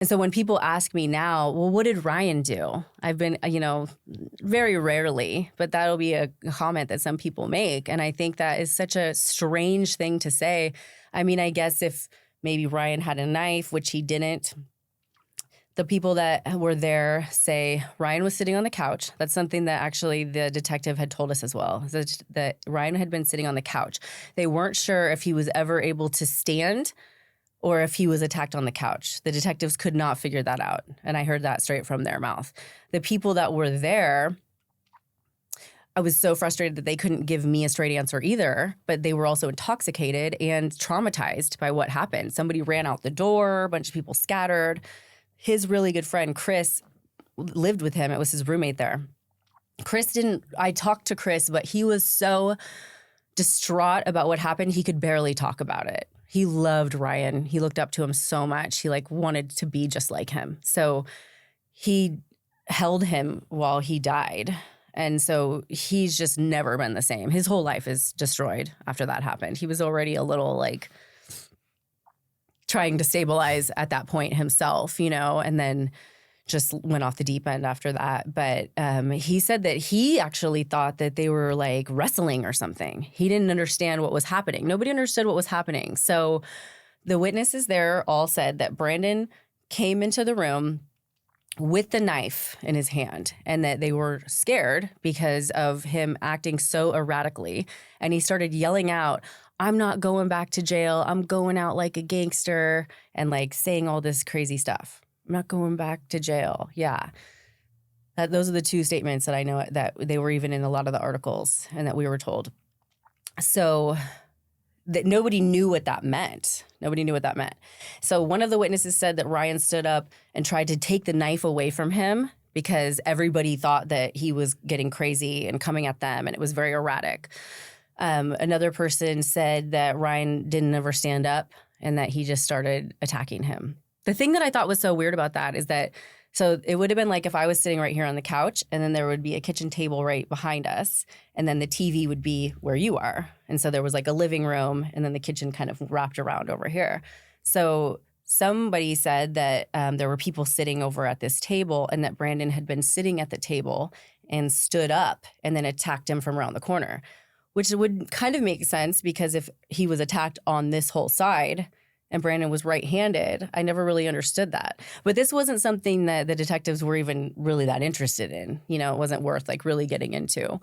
And so when people ask me now, well, what did Ryan do? I've been, very rarely, but that'll be a comment that some people make. And I think that is such a strange thing to say. I mean, I guess if maybe Ryan had a knife, which he didn't, the people that were there say Ryan was sitting on the couch. That's something that actually the detective had told us as well, that Ryan had been sitting on the couch. They weren't sure if he was ever able to stand or if he was attacked on the couch. The detectives could not figure that out. And I heard that straight from their mouth. The people that were there, I was so frustrated that they couldn't give me a straight answer either, but they were also intoxicated and traumatized by what happened. Somebody ran out the door, a bunch of people scattered. His really good friend, Chris, lived with him. It was his roommate there. I talked to Chris, but he was so distraught about what happened, he could barely talk about it. He loved Ryan. He looked up to him so much. He wanted to be just like him. So he held him while he died. And so he's just never been the same. His whole life is destroyed after that happened. He was already a little trying to stabilize at that point himself, and then just went off the deep end after that. But he said that he actually thought that they were wrestling or something. He didn't understand what was happening. Nobody understood what was happening. So the witnesses there all said that Brandon came into the room with the knife in his hand and that they were scared because of him acting so erratically. And he started yelling out, "I'm not going back to jail. I'm going out like a gangster," and saying all this crazy stuff. "I'm not going back to jail." Yeah. Those are the two statements that I know that they were even in a lot of the articles and that we were told. So that nobody knew what that meant. Nobody knew what that meant. So one of the witnesses said that Ryan stood up and tried to take the knife away from him because everybody thought that he was getting crazy and coming at them, and it was very erratic. Another person said that Ryan didn't ever stand up and that he just started attacking him. The thing that I thought was so weird about that is that, so it would have been like if I was sitting right here on the couch and then there would be a kitchen table right behind us and then the TV would be where you are. And so there was a living room and then the kitchen kind of wrapped around over here. So somebody said that there were people sitting over at this table and that Brandon had been sitting at the table and stood up and then attacked him from around the corner, which would kind of make sense because if he was attacked on this whole side and Brandon was right-handed, I never really understood that. But this wasn't something that the detectives were even really that interested in. It wasn't worth really getting into.